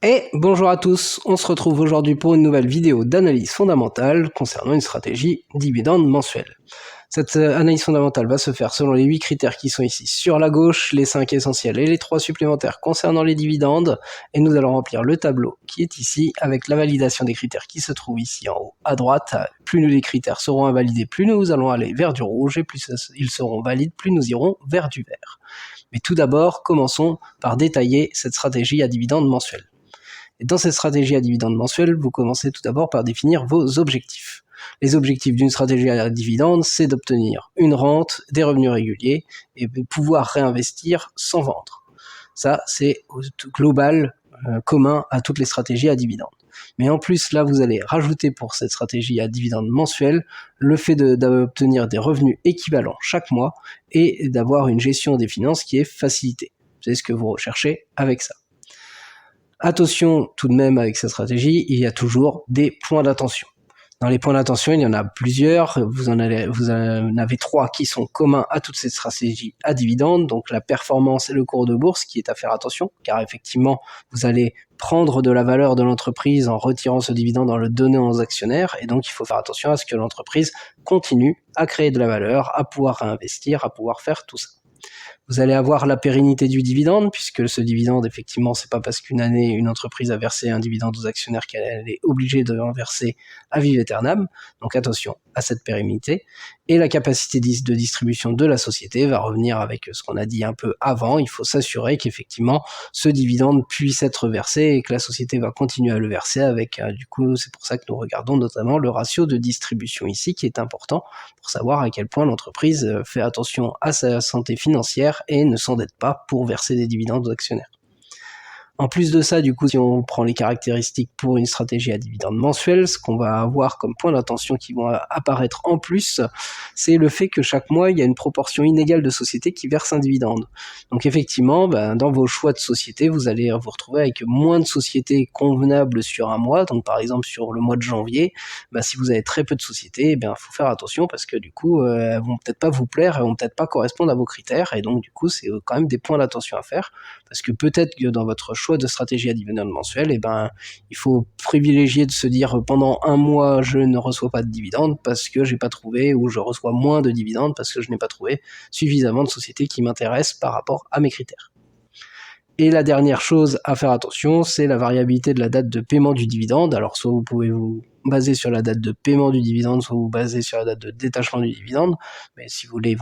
Et bonjour à tous, on se retrouve aujourd'hui pour une nouvelle vidéo d'analyse fondamentale concernant une stratégie dividende mensuelle. Cette analyse fondamentale va se faire selon les 8 critères qui sont ici sur la gauche, les 5 essentiels et les 3 supplémentaires concernant les dividendes, et nous allons remplir le tableau qui est ici avec la validation des critères qui se trouve ici en haut à droite. Plus les critères seront invalidés, plus nous allons aller vers du rouge, et plus ils seront valides, plus nous irons vers du vert. Mais tout d'abord, commençons par détailler cette stratégie à dividende mensuelle. Et dans cette stratégie à dividende mensuel, vous commencez tout d'abord par définir vos objectifs. Les objectifs d'une stratégie à dividende, c'est d'obtenir une rente, des revenus réguliers et de pouvoir réinvestir sans vendre. Ça, c'est global, commun à toutes les stratégies à dividende. Mais en plus, là, vous allez rajouter pour cette stratégie à dividende mensuel le fait d'obtenir des revenus équivalents chaque mois et d'avoir une gestion des finances qui est facilitée. C'est ce que vous recherchez avec ça. Attention tout de même avec cette stratégie, il y a toujours des points d'attention. Dans les points d'attention, il y en a plusieurs, vous en avez 3 qui sont communs à toutes ces stratégies à dividende, donc la performance et le cours de bourse qui est à faire attention, car effectivement, vous allez prendre de la valeur de l'entreprise en retirant ce dividende, en le donnant aux actionnaires, et donc il faut faire attention à ce que l'entreprise continue à créer de la valeur, à pouvoir réinvestir, à pouvoir faire tout ça. Vous allez avoir la pérennité du dividende, puisque ce dividende, effectivement, c'est pas parce qu'une année, une entreprise a versé un dividende aux actionnaires qu'elle est obligée de en verser à vive aeternam. Donc attention à cette pérennité. Et la capacité de distribution de la société va revenir avec ce qu'on a dit un peu avant. Il faut s'assurer qu'effectivement, ce dividende puisse être versé et que la société va continuer à le verser avec, du coup, c'est pour ça que nous regardons notamment le ratio de distribution ici, qui est important pour savoir à quel point l'entreprise fait attention à sa santé financière et ne s'endette pas pour verser des dividendes aux actionnaires. En plus de ça, du coup, si on prend les caractéristiques pour une stratégie à dividende mensuel, ce qu'on va avoir comme point d'attention qui vont apparaître en plus, c'est le fait que chaque mois, il y a une proportion inégale de sociétés qui versent un dividende. Donc effectivement, dans vos choix de société, vous allez vous retrouver avec moins de sociétés convenables sur un mois. Donc par exemple, sur le mois de janvier, si vous avez très peu de sociétés, il faut faire attention parce que du coup, elles vont peut-être pas vous plaire, elles vont peut-être pas correspondre à vos critères. Et donc du coup, c'est quand même des points d'attention à faire parce que peut-être que dans votre choix de stratégie à dividende mensuel, il faut privilégier de se dire pendant un mois je ne reçois pas de dividende parce que j'ai pas trouvé, ou je reçois moins de dividendes parce que je n'ai pas trouvé suffisamment de sociétés qui m'intéressent par rapport à mes critères. Et la dernière chose à faire attention, c'est la variabilité de la date de paiement du dividende. Alors soit vous pouvez vous baser sur la date de paiement du dividende, soit vous baser sur la date de détachement du dividende. Mais si vous voulez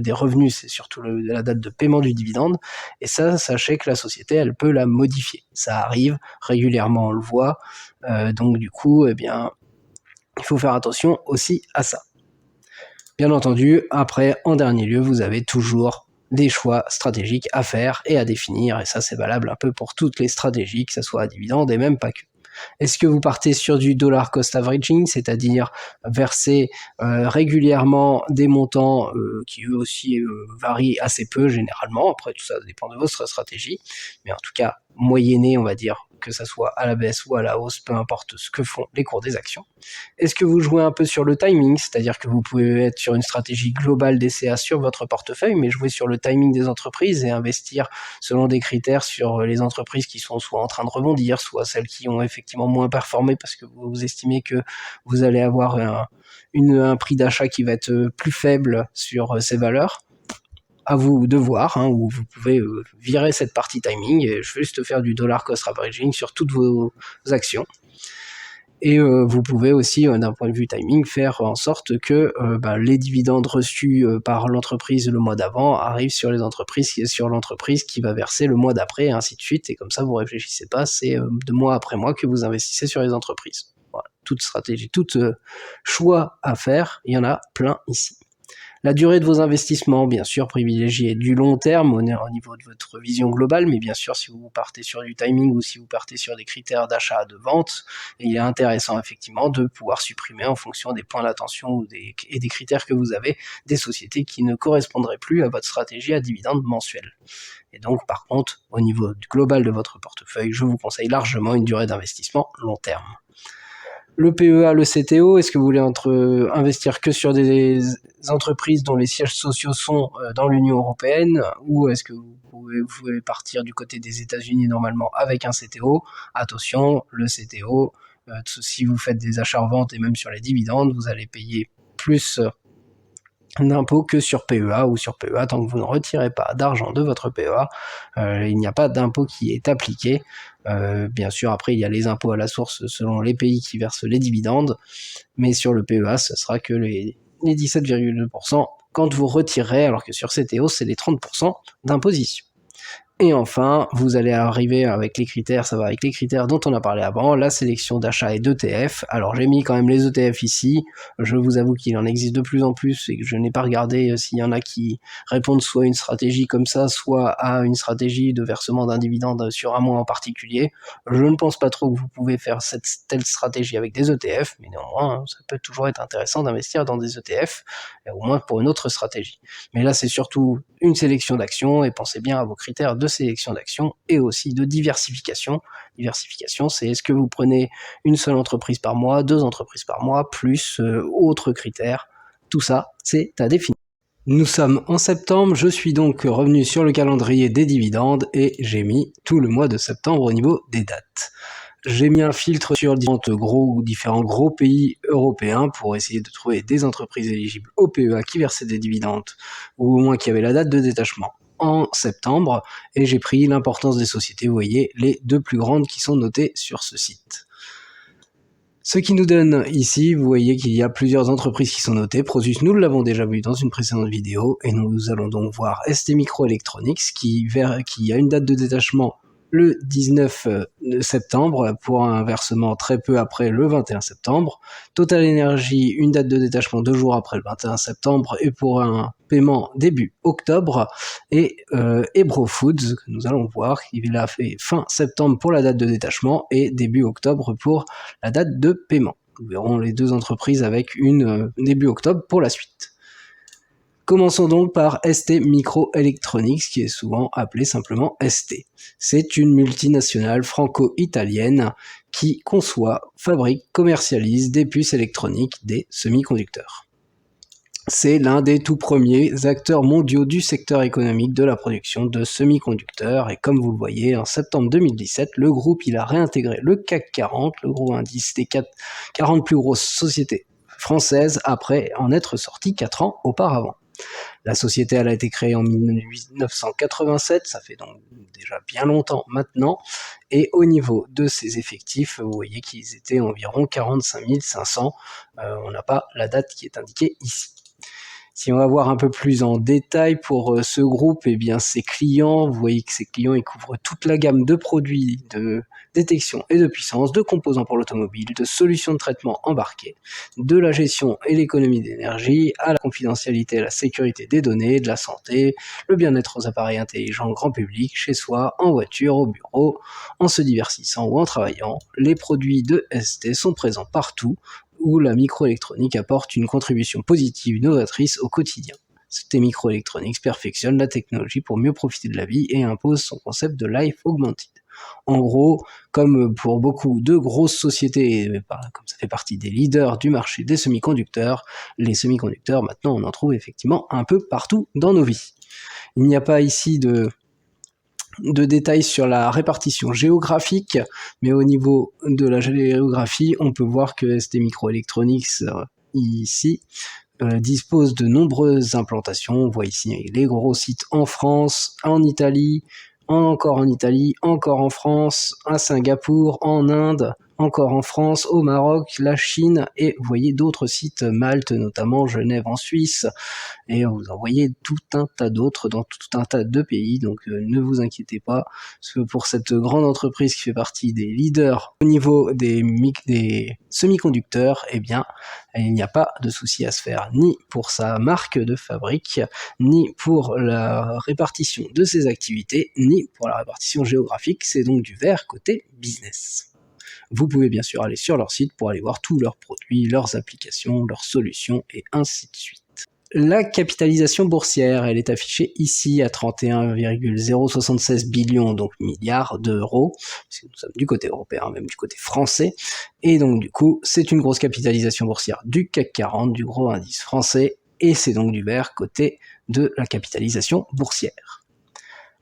des revenus, c'est surtout la date de paiement du dividende. Et ça, sachez que la société, elle peut la modifier. Ça arrive régulièrement, on le voit. Donc du coup, il faut faire attention aussi à ça. Bien entendu, après, en dernier lieu, vous avez toujours des choix stratégiques à faire et à définir, et ça c'est valable un peu pour toutes les stratégies, que ce soit à dividende et même pas que. Est-ce que vous partez sur du dollar cost averaging, c'est-à-dire verser régulièrement des montants qui eux aussi varient assez peu généralement, après tout ça dépend de votre stratégie, mais en tout cas moyenner, on va dire, que ça soit à la baisse ou à la hausse, peu importe ce que font les cours des actions. Est-ce que vous jouez un peu sur le timing, c'est-à-dire que vous pouvez être sur une stratégie globale DCA sur votre portefeuille, mais jouer sur le timing des entreprises et investir selon des critères sur les entreprises qui sont soit en train de rebondir, soit celles qui ont effectivement moins performé parce que vous estimez que vous allez avoir un prix d'achat qui va être plus faible sur ces valeurs. À vous de voir, où vous pouvez virer cette partie timing et juste faire du dollar cost averaging sur toutes vos actions. Et vous pouvez aussi, d'un point de vue timing, faire en sorte que les dividendes reçus par l'entreprise le mois d'avant arrivent sur l'entreprise qui va verser le mois d'après, et ainsi de suite. Et comme ça, vous réfléchissez pas, c'est de mois après mois que vous investissez sur les entreprises. Voilà. Toute stratégie, tout choix à faire, il y en a plein ici. La durée de vos investissements, bien sûr, privilégiez du long terme au niveau de votre vision globale, mais bien sûr, si vous partez sur du timing ou si vous partez sur des critères d'achat, de vente, il est intéressant effectivement de pouvoir supprimer en fonction des points d'attention et des critères que vous avez, des sociétés qui ne correspondraient plus à votre stratégie à dividende mensuel. Et donc, par contre, au niveau global de votre portefeuille, je vous conseille largement une durée d'investissement long terme. Le PEA, le CTO, est-ce que vous voulez investir que sur des entreprises dont les sièges sociaux sont dans l'Union européenne, ou est-ce que vous pouvez partir du côté des États-Unis normalement avec un CTO? Attention, le CTO, si vous faites des achats-reventes et même sur les dividendes, vous allez payer plus d'impôts que sur PEA ou sur PEA. Tant que vous ne retirez pas d'argent de votre PEA, il n'y a pas d'impôt qui est appliqué. Bien sûr, après, il y a les impôts à la source selon les pays qui versent les dividendes, mais sur le PEA, ce sera que les 17,2% quand vous retirez, alors que sur CTO, c'est les 30% d'imposition. Et enfin, vous allez arriver avec les critères, ça va avec les critères dont on a parlé avant, la sélection d'achat et d'ETF. Alors j'ai mis quand même les ETF ici, je vous avoue qu'il en existe de plus en plus et que je n'ai pas regardé s'il y en a qui répondent soit à une stratégie comme ça, soit à une stratégie de versement d'un dividende sur un mois en particulier. Je ne pense pas trop que vous pouvez faire cette telle stratégie avec des ETF, mais néanmoins, ça peut toujours être intéressant d'investir dans des ETF, au moins pour une autre stratégie. Mais là, c'est surtout une sélection d'actions, et pensez bien à vos critères de sélection d'actions et aussi de diversification. Diversification, c'est est-ce que vous prenez une seule entreprise par mois, 2 entreprises par mois, plus autres critères. Tout ça, c'est à définir. Nous sommes en septembre, je suis donc revenu sur le calendrier des dividendes et j'ai mis tout le mois de septembre au niveau des dates. J'ai mis un filtre sur différents gros pays européens pour essayer de trouver des entreprises éligibles au PEA qui versaient des dividendes, ou au moins qui avaient la date de détachement en septembre, et j'ai pris l'importance des sociétés, vous voyez, les 2 plus grandes qui sont notées sur ce site. Ce qui nous donne ici, vous voyez qu'il y a plusieurs entreprises qui sont notées. Prosus, nous l'avons déjà vu dans une précédente vidéo, et nous allons donc voir STMicroelectronics qui a une date de détachement le 19 septembre pour un versement très peu après le 21 septembre. Total Energy, une date de détachement 2 jours après le 21 septembre et pour un paiement début octobre. Et Ebro Foods, que nous allons voir, il a fait fin septembre pour la date de détachement et début octobre pour la date de paiement. Nous verrons les 2 entreprises avec une début octobre pour la suite. Commençons donc par STMicroelectronics, qui est souvent appelée simplement ST. C'est une multinationale franco-italienne qui conçoit, fabrique, commercialise des puces électroniques, des semi-conducteurs. C'est l'un des tout premiers acteurs mondiaux du secteur économique de la production de semi-conducteurs, et comme vous le voyez, en septembre 2017, le groupe a réintégré le CAC 40, le gros indice des 40 plus grosses sociétés françaises, après en être sorti 4 ans auparavant. La société elle a été créée en 1987, ça fait donc déjà bien longtemps maintenant, et au niveau de ses effectifs, vous voyez qu'ils étaient environ 45 500, on n'a pas la date qui est indiquée ici. Si on va voir un peu plus en détail pour ce groupe, eh bien ses clients, vous voyez que ces clients ils couvrent toute la gamme de produits de détection et de puissance, de composants pour l'automobile, de solutions de traitement embarquées, de la gestion et l'économie d'énergie, à la confidentialité et la sécurité des données, de la santé, le bien-être aux appareils intelligents grand public, chez soi, en voiture, au bureau, en se divertissant ou en travaillant. Les produits de ST sont présents partout où la microélectronique apporte une contribution positive novatrice au quotidien. ST Microelectronics perfectionne la technologie pour mieux profiter de la vie et impose son concept de life augmented. En gros, comme pour beaucoup de grosses sociétés, comme ça fait partie des leaders du marché des semi-conducteurs, les semi-conducteurs, maintenant, on en trouve effectivement un peu partout dans nos vies. Il n'y a pas ici de détails sur la répartition géographique, mais au niveau de la géographie, on peut voir que ST Microelectronics ici dispose de nombreuses implantations. On voit ici les gros sites en France, en Italie, encore en Italie, encore en France, à Singapour, en Inde, encore en France, au Maroc, la Chine, et vous voyez d'autres sites, Malte notamment, Genève en Suisse, et vous en voyez tout un tas d'autres dans tout un tas de pays, donc ne vous inquiétez pas, parce que pour cette grande entreprise qui fait partie des leaders au niveau des semi-conducteurs, eh bien, il n'y a pas de souci à se faire, ni pour sa marque de fabrique, ni pour la répartition de ses activités, ni pour la répartition géographique, c'est donc du vert côté business. Vous pouvez bien sûr aller sur leur site pour aller voir tous leurs produits, leurs applications, leurs solutions et ainsi de suite. La capitalisation boursière, elle est affichée ici à 31,076 billions, donc milliards d'euros, puisque nous sommes du côté européen, même du côté français, et donc du coup, c'est une grosse capitalisation boursière du CAC 40, du gros indice français, et c'est donc du vert côté de la capitalisation boursière.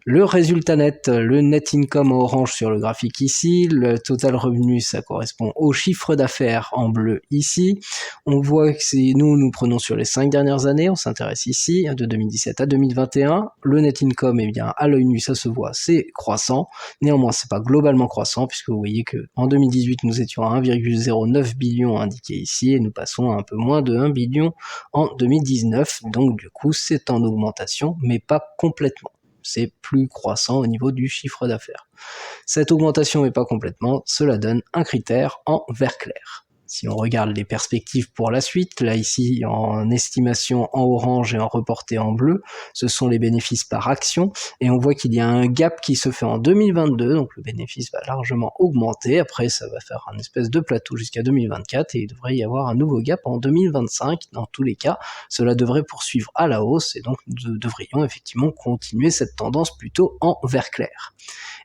Le résultat net, le net income en orange sur le graphique ici, le total revenu, ça correspond au chiffre d'affaires en bleu ici. On voit que nous prenons sur les 5 dernières années, on s'intéresse ici, de 2017 à 2021. Le net income, eh bien, à l'œil nu, ça se voit, c'est croissant. Néanmoins, c'est pas globalement croissant, puisque vous voyez que en 2018, nous étions à 1,09 billion indiqué ici, et nous passons à un peu moins de 1 billion en 2019. Donc, du coup, c'est en augmentation, mais pas complètement. C'est plus croissant au niveau du chiffre d'affaires. Cette augmentation n'est pas complètement, cela donne un critère en vert clair. Si on regarde les perspectives pour la suite, là ici en estimation en orange et en reporté en bleu, ce sont les bénéfices par action, et on voit qu'il y a un gap qui se fait en 2022, donc le bénéfice va largement augmenter, après ça va faire un espèce de plateau jusqu'à 2024, et il devrait y avoir un nouveau gap en 2025, dans tous les cas, cela devrait poursuivre à la hausse, et donc nous devrions effectivement continuer cette tendance plutôt en vert clair.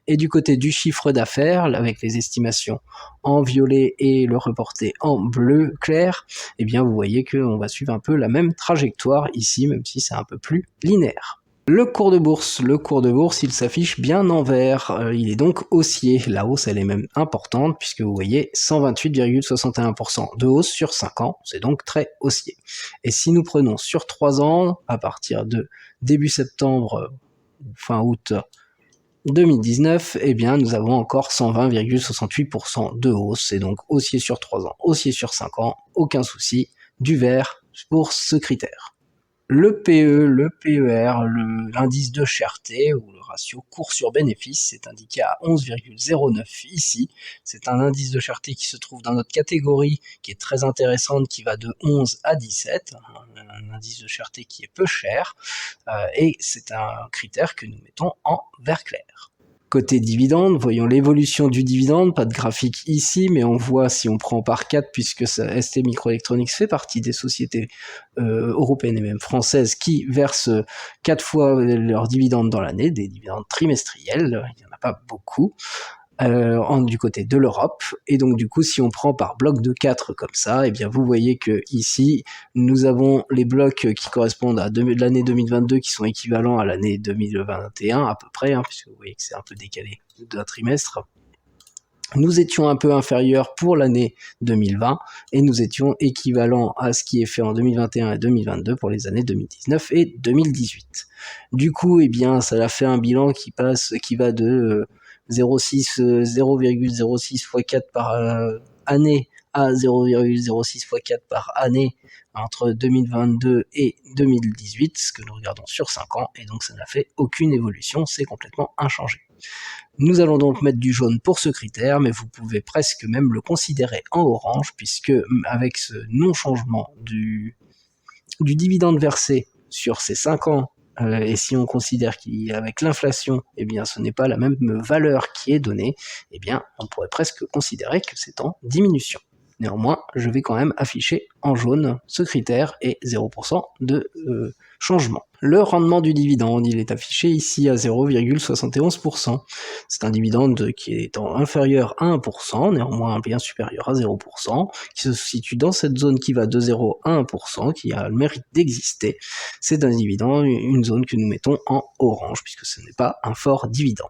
Et du côté du chiffre d'affaires, avec les estimations en violet et le reporté en bleu clair, eh bien vous voyez qu'on va suivre un peu la même trajectoire ici, même si c'est un peu plus linéaire. Le cours de bourse, il s'affiche bien en vert, il est donc haussier. La hausse, elle est même importante, puisque vous voyez 128,61% de hausse sur 5 ans, c'est donc très haussier. Et si nous prenons sur 3 ans, à partir de début septembre, fin août 2019, eh bien, nous avons encore 120,68% de hausse, c'est donc haussier sur 3 ans, haussier sur 5 ans, aucun souci, du vert pour ce critère. Le PE, le PER, l'indice de cherté, ou le ratio cours sur bénéfice, c'est indiqué à 11,09 ici. C'est un indice de cherté qui se trouve dans notre catégorie, qui est très intéressante, qui va de 11 à 17, un indice de cherté qui est peu cher, et c'est un critère que nous mettons en vert clair. Côté dividende, voyons l'évolution du dividende, pas de graphique ici, mais on voit si on prend par 4, puisque ST Microelectronics fait partie des sociétés européennes et même françaises qui versent 4 fois leurs dividendes dans l'année, des dividendes trimestriels, il n'y en a pas beaucoup. Du côté de l'Europe, et donc du coup si on prend par bloc de 4 comme ça, et bien vous voyez que ici nous avons les blocs qui correspondent à l'année 2022 qui sont équivalents à l'année 2021 à peu près, puisque vous voyez que c'est un peu décalé d'un trimestre. Nous étions un peu inférieurs pour l'année 2020 et nous étions équivalents à ce qui est fait en 2021 et 2022 pour les années 2019 et 2018. Du coup, eh bien, ça a fait un bilan qui va de 0,06 x 4 par année à 0,06 x 4 par année entre 2022 et 2018, ce que nous regardons sur 5 ans, et donc ça n'a fait aucune évolution, c'est complètement inchangé. Nous allons donc mettre du jaune pour ce critère, mais vous pouvez presque même le considérer en orange, puisque avec ce non-changement du dividende versé sur ces 5 ans, et si on considère qu'avec l'inflation, eh bien, ce n'est pas la même valeur qui est donnée, eh bien, on pourrait presque considérer que c'est en diminution. Néanmoins, je vais quand même afficher en jaune ce critère et 0% de changement. Le rendement du dividende, il est affiché ici à 0,71%. C'est un dividende qui est inférieur à 1%, néanmoins bien supérieur à 0%, qui se situe dans cette zone qui va de 0 à 1%, qui a le mérite d'exister. C'est un dividende, une zone que nous mettons en orange, puisque ce n'est pas un fort dividende.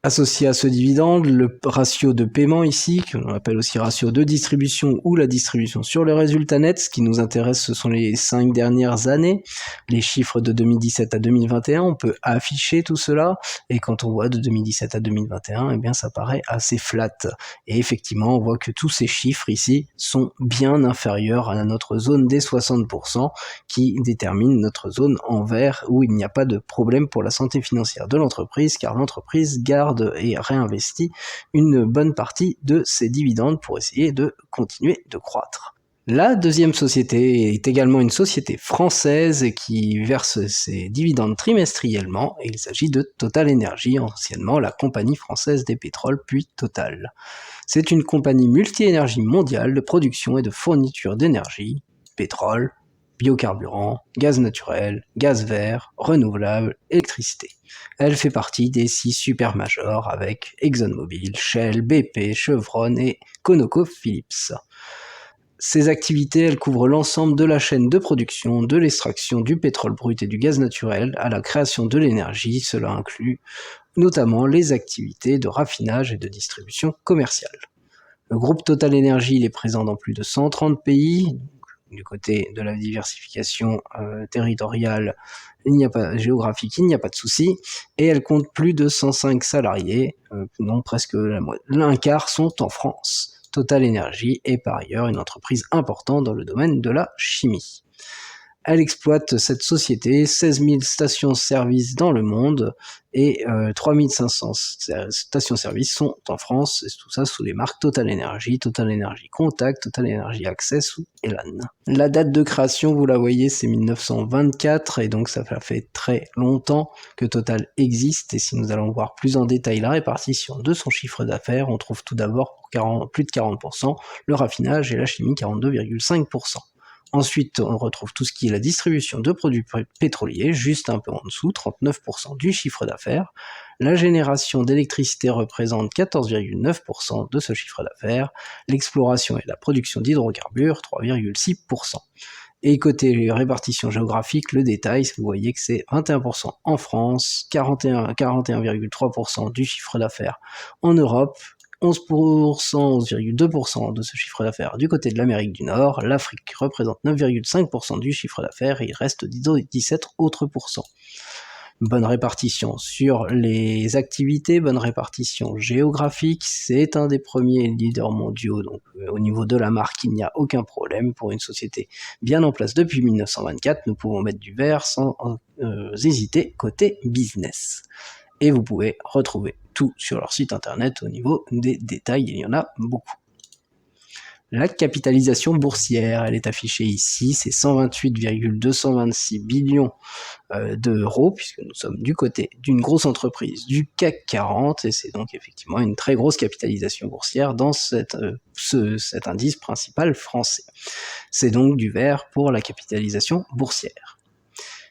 Associé à ce dividende, le ratio de paiement ici, qu'on appelle aussi ratio de distribution ou la distribution sur le résultat net, ce qui nous intéresse ce sont les 5 dernières années, les chiffres de 2017 à 2021, on peut afficher tout cela, et quand on voit de 2017 à 2021, eh bien ça paraît assez flat. Et effectivement, on voit que tous ces chiffres ici sont bien inférieurs à notre zone des 60%, qui détermine notre zone en vert, où il n'y a pas de problème pour la santé financière de l'entreprise, car l'entreprise garde et réinvestit une bonne partie de ses dividendes pour essayer de continuer de croître. La deuxième société est également une société française qui verse ses dividendes trimestriellement, et il s'agit de Total Energy, anciennement la compagnie française des pétroles puis Total. C'est une compagnie multi-énergie mondiale de production et de fourniture d'énergie, pétrole, biocarburants, gaz naturel, gaz vert, renouvelable, électricité. Elle fait partie des 6 supermajors avec ExxonMobil, Shell, BP, Chevron et ConocoPhillips. Ces activités, elles couvrent l'ensemble de la chaîne de production, de l'extraction du pétrole brut et du gaz naturel à la création de l'énergie. Cela inclut notamment les activités de raffinage et de distribution commerciale. Le groupe Total Energy il est présent dans plus de 130 pays. Du côté de la diversification territoriale, géographique, il n'y a pas de souci. Et elle compte plus de 105 salariés, dont presque un quart sont en France. Total Energy est par ailleurs une entreprise importante dans le domaine de la chimie. Elle exploite cette société 16 000 stations-service dans le monde et 3 500 stations-service sont en France, et tout ça sous les marques Total Energy Contact, Total Energy Access ou Elan. La date de création, vous la voyez, c'est 1924 et donc ça fait très longtemps que Total existe. Et si nous allons voir plus en détail la répartition de son chiffre d'affaires, on trouve tout d'abord pour plus de 40%, le raffinage et la chimie 42,5%. Ensuite, on retrouve tout ce qui est la distribution de produits pétroliers, juste un peu en dessous, 39% du chiffre d'affaires. La génération d'électricité représente 14,9% de ce chiffre d'affaires. L'exploration et la production d'hydrocarbures, 3,6%. Et côté répartition géographique, le détail, vous voyez que c'est 21% en France, 41,3% du chiffre d'affaires en Europe, 11,2% de ce chiffre d'affaires du côté de l'Amérique du Nord, l'Afrique représente 9,5% du chiffre d'affaires et il reste 17 autres pourcents. Bonne répartition sur les activités, bonne répartition géographique, c'est un des premiers leaders mondiaux, donc au niveau de la marque, il n'y a aucun problème. Pour une société bien en place depuis 1924, nous pouvons mettre du vert sans hésiter côté business. Et vous pouvez retrouver tout sur leur site internet au niveau des détails, il y en a beaucoup. La capitalisation boursière, elle est affichée ici, c'est 128,226 billions d'euros, puisque nous sommes du côté d'une grosse entreprise du CAC 40, et c'est donc effectivement une très grosse capitalisation boursière dans cet indice principal français. C'est donc du vert pour la capitalisation boursière.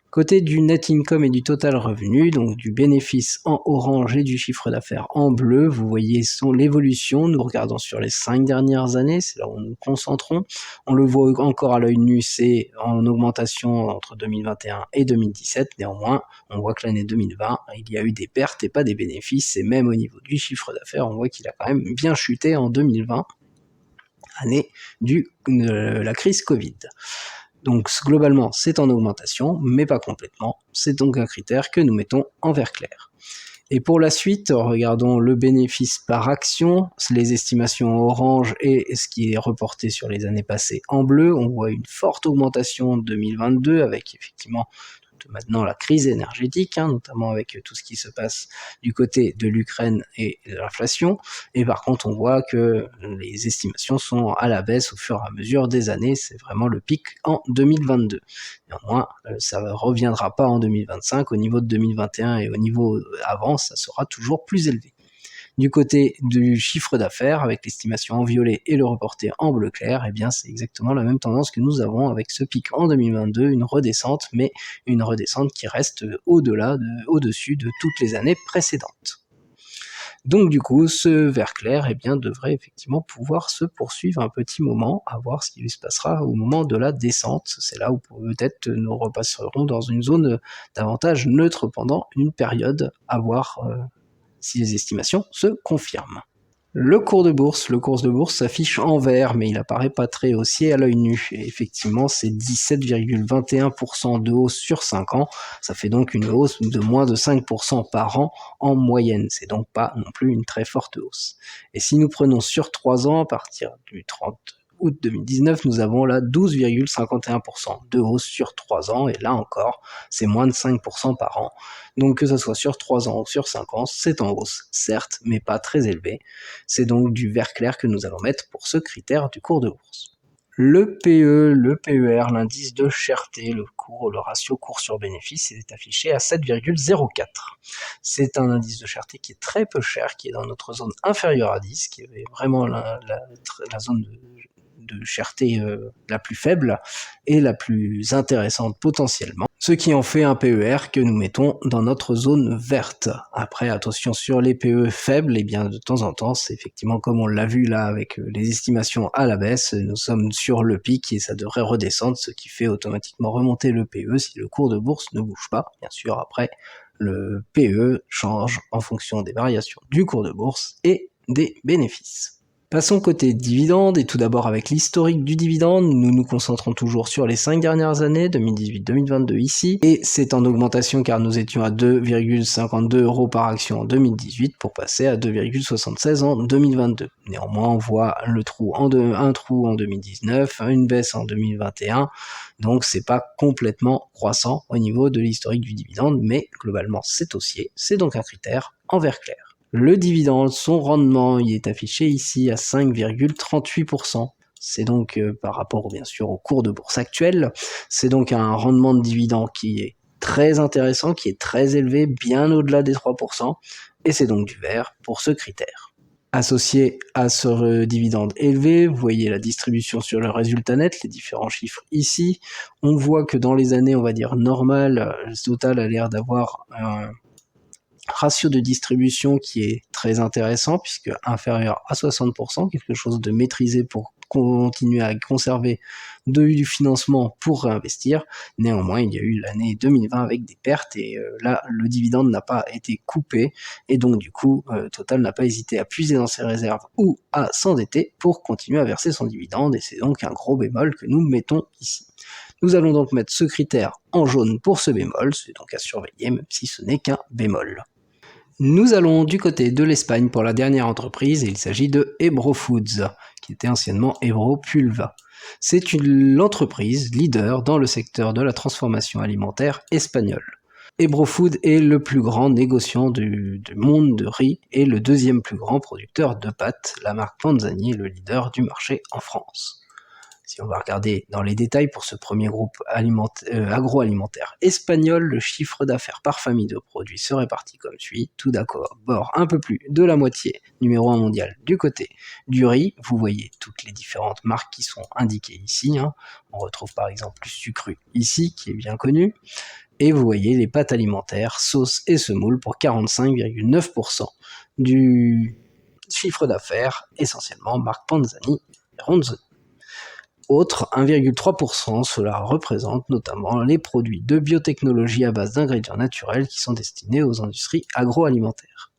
Côté du net income et du total revenu, donc du bénéfice en orange et du chiffre d'affaires en bleu, vous voyez l'évolution. Nous regardons sur les 5 dernières années, c'est là où nous nous concentrons. On le voit encore à l'œil nu, c'est en augmentation entre 2021 et 2017. Néanmoins, on voit que l'année 2020, il y a eu des pertes et pas des bénéfices. Et même au niveau du chiffre d'affaires, on voit qu'il a quand même bien chuté en 2020, année de la crise Covid. Donc globalement, c'est en augmentation, mais pas complètement. C'est donc un critère que nous mettons en vert clair. Et pour la suite, regardons le bénéfice par action, les estimations en orange et ce qui est reporté sur les années passées en bleu. On voit une forte augmentation en 2022 avec effectivement maintenant la crise énergétique, notamment avec tout ce qui se passe du côté de l'Ukraine et de l'inflation. Et par contre, on voit que les estimations sont à la baisse au fur et à mesure des années. C'est vraiment le pic en 2022. Néanmoins, ça ne reviendra pas en 2025. Au niveau de 2021 et au niveau avant, ça sera toujours plus élevé. Du côté du chiffre d'affaires, avec l'estimation en violet et le reporté en bleu clair, eh bien c'est exactement la même tendance que nous avons avec ce pic en 2022, une redescente, mais une redescente qui reste au-dessus de toutes les années précédentes. Donc du coup, ce vert clair devrait effectivement pouvoir se poursuivre un petit moment, à voir ce qui se passera au moment de la descente. C'est là où peut-être nous repasserons dans une zone davantage neutre pendant une période, à voir si les estimations se confirment. Le cours de bourse s'affiche en vert, mais il apparaît pas très haussier à l'œil nu. Et effectivement, c'est 17,21% de hausse sur 5 ans. Ça fait donc une hausse de moins de 5% par an en moyenne. C'est donc pas non plus une très forte hausse. Et si nous prenons sur 3 ans, à partir du 30 août 2019, nous avons là 12,51% de hausse sur 3 ans, et là encore, c'est moins de 5% par an. Donc que ce soit sur 3 ans ou sur 5 ans, c'est en hausse, certes, mais pas très élevé. C'est donc du vert clair que nous allons mettre pour ce critère du cours de bourse. Le PE, le PER, l'indice de cherté, le ratio cours sur bénéfice, est affiché à 7,04. C'est un indice de cherté qui est très peu cher, qui est dans notre zone inférieure à 10, qui est vraiment la zone de cherté la plus faible et la plus intéressante potentiellement, ce qui en fait un PER que nous mettons dans notre zone verte. Après, attention sur les PE faibles, et bien de temps en temps, c'est effectivement comme on l'a vu là avec les estimations à la baisse, nous sommes sur le pic et ça devrait redescendre, ce qui fait automatiquement remonter le PE si le cours de bourse ne bouge pas. Bien sûr, après, le PE change en fonction des variations du cours de bourse et des bénéfices. Passons côté dividende, et tout d'abord avec l'historique du dividende, nous nous concentrons toujours sur les 5 dernières années, 2018-2022 ici, et c'est en augmentation car nous étions à 2,52 € par action en 2018 pour passer à 2,76 en 2022. Néanmoins, on voit un trou en 2019, une baisse en 2021, donc c'est pas complètement croissant au niveau de l'historique du dividende, mais globalement c'est haussier, c'est donc un critère en vert clair. Le dividende, son rendement, il est affiché ici à 5,38%. C'est donc par rapport bien sûr au cours de bourse actuel, c'est donc un rendement de dividende qui est très intéressant, qui est très élevé, bien au-delà des 3%, et c'est donc du vert pour ce critère. Associé à ce dividende élevé, vous voyez la distribution sur le résultat net, les différents chiffres ici. On voit que dans les années, on va dire normales, le total a l'air d'avoir un ratio de distribution qui est très intéressant puisque inférieur à 60%, quelque chose de maîtrisé pour continuer à conserver du financement pour réinvestir. Néanmoins, il y a eu l'année 2020 avec des pertes et là, le dividende n'a pas été coupé et donc du coup, Total n'a pas hésité à puiser dans ses réserves ou à s'endetter pour continuer à verser son dividende et c'est donc un gros bémol que nous mettons ici. Nous allons donc mettre ce critère en jaune pour ce bémol, c'est donc à surveiller même si ce n'est qu'un bémol. Nous allons du côté de l'Espagne pour la dernière entreprise et il s'agit de Ebro Foods, qui était anciennement Ebro Pulva. C'est l'entreprise leader dans le secteur de la transformation alimentaire espagnole. Ebro Food est le plus grand négociant du monde de riz et le deuxième plus grand producteur de pâtes. La marque Panzani est le leader du marché en France. Si on va regarder dans les détails pour ce premier groupe agroalimentaire espagnol, le chiffre d'affaires par famille de produits se répartit comme suit. Tout d'abord, un peu plus de la moitié, numéro 1 mondial, du côté du riz. Vous voyez toutes les différentes marques qui sont indiquées ici. On retrouve par exemple le Sucru ici, qui est bien connu. Et vous voyez les pâtes alimentaires, sauces et semoules pour 45,9% du chiffre d'affaires, essentiellement marque Panzani et Ronzoni. Autre, 1,3%, cela représente notamment les produits de biotechnologie à base d'ingrédients naturels qui sont destinés aux industries agroalimentaires.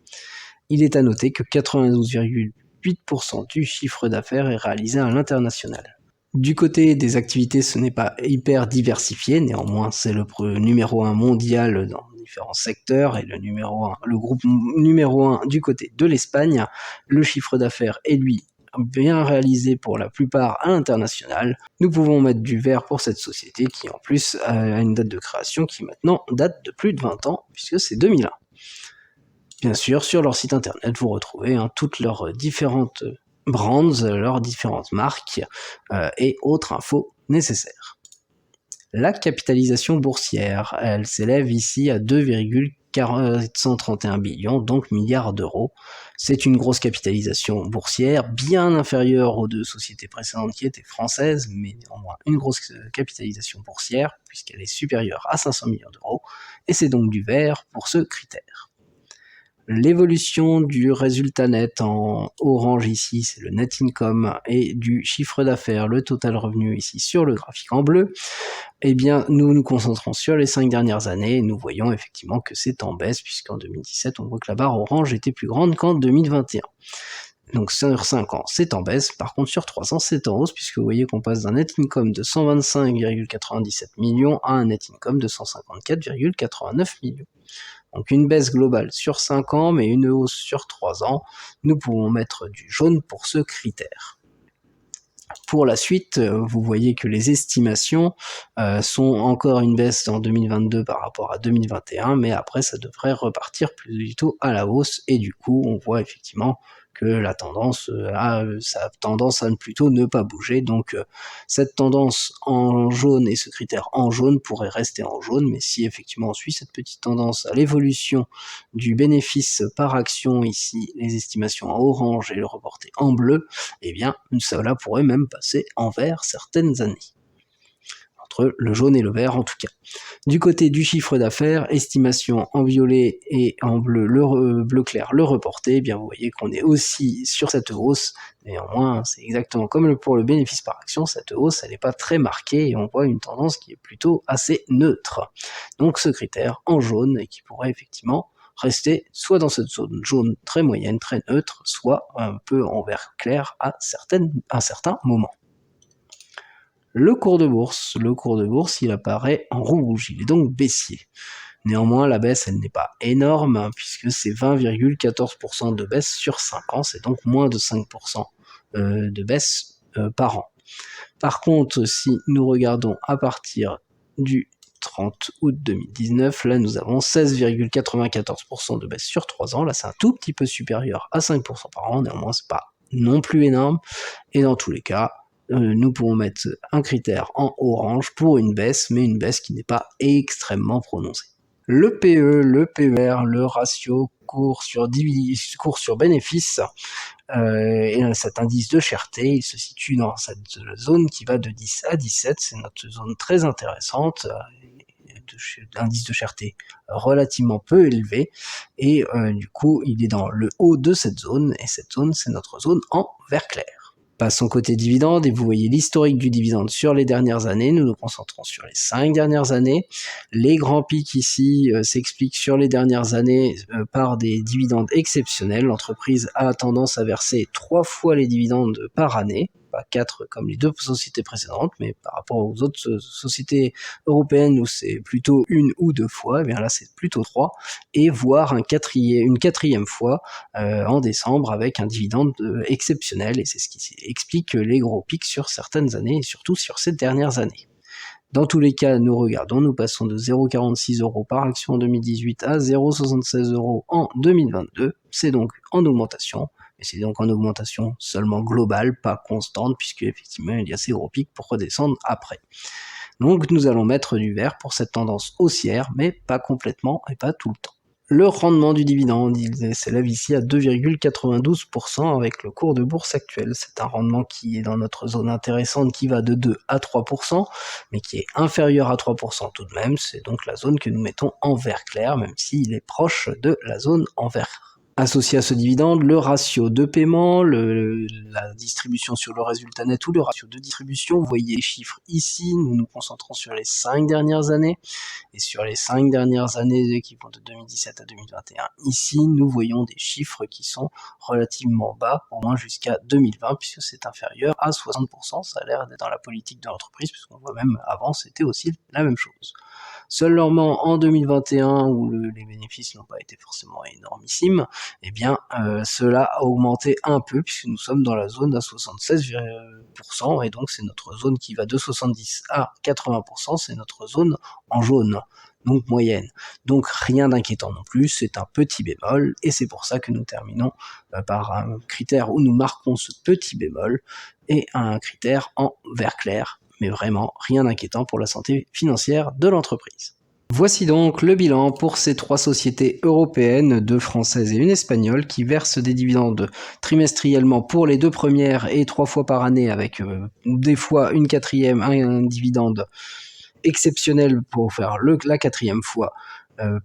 Il est à noter que 92,8% du chiffre d'affaires est réalisé à l'international. Du côté des activités, ce n'est pas hyper diversifié, néanmoins c'est le numéro 1 mondial dans différents secteurs et le groupe numéro 1 du côté de l'Espagne. Le chiffre d'affaires est lui bien réalisé pour la plupart à l'international. Nous pouvons mettre du vert pour cette société qui en plus a une date de création qui maintenant date de plus de 20 ans puisque c'est 2001. Bien sûr, sur leur site internet, vous retrouvez toutes leurs différentes brands, leurs différentes marques et autres infos nécessaires. La capitalisation boursière, elle s'élève ici à 2,431 billions, donc milliards d'euros. C'est une grosse capitalisation boursière, bien inférieure aux deux sociétés précédentes qui étaient françaises, mais néanmoins une grosse capitalisation boursière, puisqu'elle est supérieure à 500 millions d'euros, et c'est donc du vert pour ce critère. L'évolution du résultat net en orange ici, c'est le net income, et du chiffre d'affaires, le total revenu ici sur le graphique en bleu, eh bien nous nous concentrons sur les 5 dernières années et nous voyons effectivement que c'est en baisse puisqu'en 2017 on voit que la barre orange était plus grande qu'en 2021. Donc sur 5 ans c'est en baisse, par contre sur 3 ans c'est en hausse puisque vous voyez qu'on passe d'un net income de 125,97 millions à un net income de 154,89 millions. Donc une baisse globale sur 5 ans, mais une hausse sur 3 ans. Nous pouvons mettre du jaune pour ce critère. Pour la suite, vous voyez que les estimations sont encore une baisse en 2022 par rapport à 2021, mais après ça devrait repartir plutôt à la hausse, et du coup on voit effectivement que la tendance sa tendance à plutôt ne pas bouger. Donc cette tendance en jaune et ce critère en jaune pourrait rester en jaune, mais si effectivement on suit cette petite tendance à l'évolution du bénéfice par action, ici les estimations en orange et le reporté en bleu, eh bien cela pourrait même passer en vert certaines années. Entre le jaune et le vert en tout cas. Du côté du chiffre d'affaires, estimation en violet et en bleu, le bleu clair, le reporté, eh bien vous voyez qu'on est aussi sur cette hausse. Néanmoins, c'est exactement comme pour le bénéfice par action, cette hausse, elle n'est pas très marquée et on voit une tendance qui est plutôt assez neutre. Donc ce critère en jaune et qui pourrait effectivement rester soit dans cette zone jaune très moyenne, très neutre, soit un peu en vert clair à certains moments. Le cours de bourse, il apparaît en rouge, il est donc baissier. Néanmoins, la baisse, elle n'est pas énorme, hein, puisque c'est 20,14% de baisse sur 5 ans, c'est donc moins de 5% de baisse par an. Par contre, si nous regardons à partir du 30 août 2019, là nous avons 16,94% de baisse sur 3 ans, là c'est un tout petit peu supérieur à 5% par an, néanmoins c'est pas non plus énorme, et dans tous les cas, nous pourrons mettre un critère en orange pour une baisse, mais une baisse qui n'est pas extrêmement prononcée. Le PE, le PER, le ratio cours sur bénéfice, et cet indice de cherté, il se situe dans cette zone qui va de 10 à 17, c'est notre zone très intéressante, d'indice de cherté relativement peu élevé, et du coup il est dans le haut de cette zone, et cette zone c'est notre zone en vert clair. Passons côté dividende, et vous voyez l'historique du dividende sur les dernières années. Nous nous concentrons sur les 5 dernières années. Les grands pics ici s'expliquent sur les dernières années par des dividendes exceptionnels. L'entreprise a tendance à verser 3 fois les dividendes par année, pas 4 comme les 2 sociétés précédentes, mais par rapport aux autres sociétés européennes où c'est plutôt 1 ou 2 fois, et bien là c'est plutôt 3, et voire une quatrième fois en décembre avec un dividende exceptionnel, et c'est ce qui explique les gros pics sur certaines années et surtout sur ces dernières années. Dans tous les cas, nous passons de 0,46 € par action en 2018 à 0,76 € en 2022, c'est donc en augmentation, et c'est donc en augmentation seulement globale, pas constante, puisque effectivement il y a ces gros pics pour redescendre après. Donc nous allons mettre du vert pour cette tendance haussière, mais pas complètement et pas tout le temps. Le rendement du dividende, il s'élève ici à 2,92% avec le cours de bourse actuel. C'est un rendement qui est dans notre zone intéressante qui va de 2 à 3%, mais qui est inférieur à 3% tout de même. C'est donc la zone que nous mettons en vert clair, même s'il est proche de la zone en vert. Associé à ce dividende, le ratio de paiement, la distribution sur le résultat net ou le ratio de distribution. Vous voyez les chiffres ici, nous nous concentrons sur les 5 dernières années. Et sur les 5 dernières années qui vont de 2017 à 2021, ici nous voyons des chiffres qui sont relativement bas, au moins jusqu'à 2020, puisque c'est inférieur à 60%. Ça a l'air d'être dans la politique de l'entreprise, puisqu'on voit même avant c'était aussi la même chose. Seulement en 2021, où les bénéfices n'ont pas été forcément énormissimes, eh bien cela a augmenté un peu, puisque nous sommes dans la zone à 76%, et donc c'est notre zone qui va de 70 à 80%, c'est notre zone en jaune, donc moyenne. Donc rien d'inquiétant non plus, c'est un petit bémol, et c'est pour ça que nous terminons par un critère où nous marquons ce petit bémol, et un critère en vert clair, mais vraiment rien d'inquiétant pour la santé financière de l'entreprise. Voici donc le bilan pour ces 3 sociétés européennes, 2 françaises et une espagnole, qui versent des dividendes trimestriellement pour les 2 premières et 3 fois par année, avec des fois une quatrième, un dividende exceptionnel pour faire la 4e fois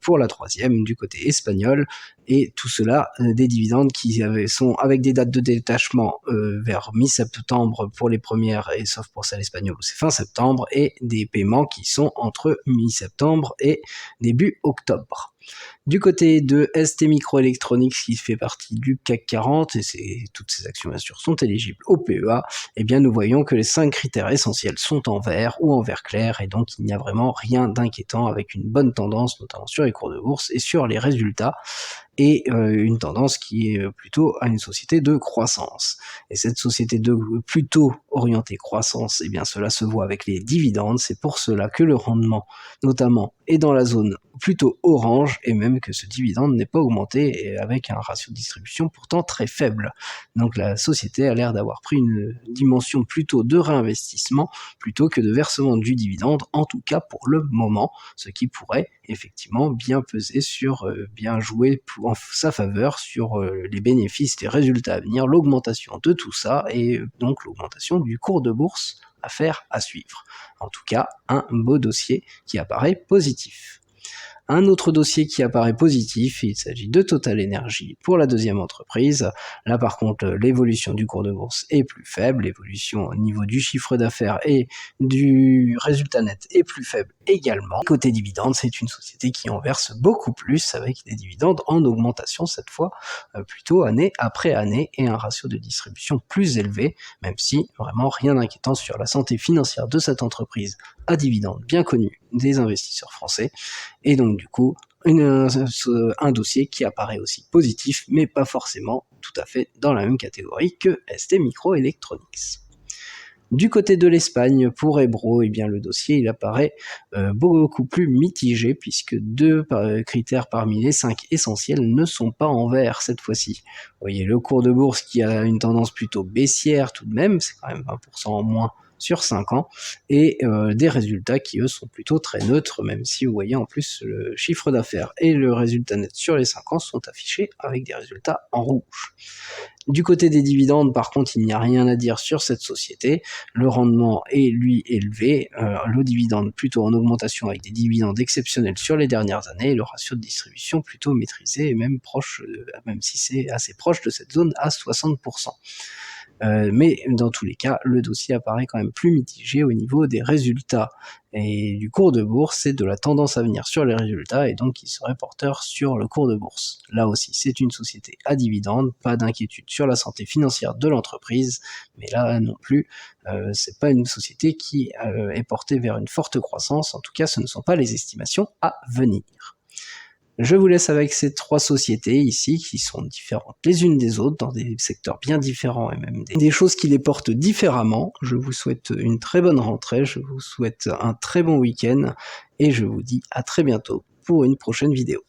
pour la 3e du côté espagnol, et tout cela des dividendes qui sont avec des dates de détachement vers mi-septembre pour les premières, et sauf pour celle espagnole où c'est fin septembre, et des paiements qui sont entre mi-septembre et début octobre. Du côté de ST Microelectronics, qui fait partie du CAC 40, et toutes ces actions bien sûr sont éligibles au PEA, eh bien nous voyons que les 5 critères essentiels sont en vert ou en vert clair, et donc il n'y a vraiment rien d'inquiétant, avec une bonne tendance notamment sur les cours de bourse et sur les résultats. et une tendance qui est plutôt à une société de croissance. Et cette société plutôt orientée croissance, eh bien cela se voit avec les dividendes, c'est pour cela que le rendement notamment est dans la zone plutôt orange, et même que ce dividende n'est pas augmenté, et avec un ratio de distribution pourtant très faible. Donc la société a l'air d'avoir pris une dimension plutôt de réinvestissement plutôt que de versement du dividende, en tout cas pour le moment, ce qui pourrait effectivement bien peser sur, bien jouer en sa faveur sur les bénéfices, les résultats à venir, l'augmentation de tout ça, et donc l'augmentation du cours de bourse. Affaire à suivre. En tout cas, un beau dossier qui apparaît positif. Un autre dossier qui apparaît positif, il s'agit de Total Energy pour la deuxième entreprise. Là par contre, l'évolution du cours de bourse est plus faible, l'évolution au niveau du chiffre d'affaires et du résultat net est plus faible également. Côté dividendes, c'est une société qui en verse beaucoup plus, avec des dividendes en augmentation cette fois, plutôt année après année, et un ratio de distribution plus élevé, même si vraiment rien d'inquiétant sur la santé financière de cette entreprise à dividendes bien connu des investisseurs français, et donc du coup un dossier qui apparaît aussi positif, mais pas forcément tout à fait dans la même catégorie que ST Microelectronics. Du côté de l'Espagne, pour Ebro, eh bien le dossier il apparaît beaucoup plus mitigé, puisque deux critères parmi les 5 essentiels ne sont pas en vert cette fois-ci. Vous voyez le cours de bourse qui a une tendance plutôt baissière tout de même, c'est quand même 20% en moins sur 5 ans, et des résultats qui eux sont plutôt très neutres, même si vous voyez en plus le chiffre d'affaires et le résultat net sur les 5 ans sont affichés avec des résultats en rouge. Du côté des dividendes, par contre, il n'y a rien à dire sur cette société. Le rendement est, lui, élevé. Le dividende plutôt en augmentation, avec des dividendes exceptionnels sur les dernières années. Et le ratio de distribution plutôt maîtrisé, et même proche, même si c'est assez proche de cette zone, à 60%. Mais dans tous les cas, le dossier apparaît quand même plus mitigé au niveau des résultats et du cours de bourse, et de la tendance à venir sur les résultats, et donc il serait porteur sur le cours de bourse. Là aussi, c'est une société à dividendes, pas d'inquiétude sur la santé financière de l'entreprise, mais là non plus, c'est pas une société qui est portée vers une forte croissance, en tout cas ce ne sont pas les estimations à venir. Je vous laisse avec ces 3 sociétés ici, qui sont différentes les unes des autres, dans des secteurs bien différents, et même des choses qui les portent différemment. Je vous souhaite une très bonne rentrée, je vous souhaite un très bon week-end, et je vous dis à très bientôt pour une prochaine vidéo.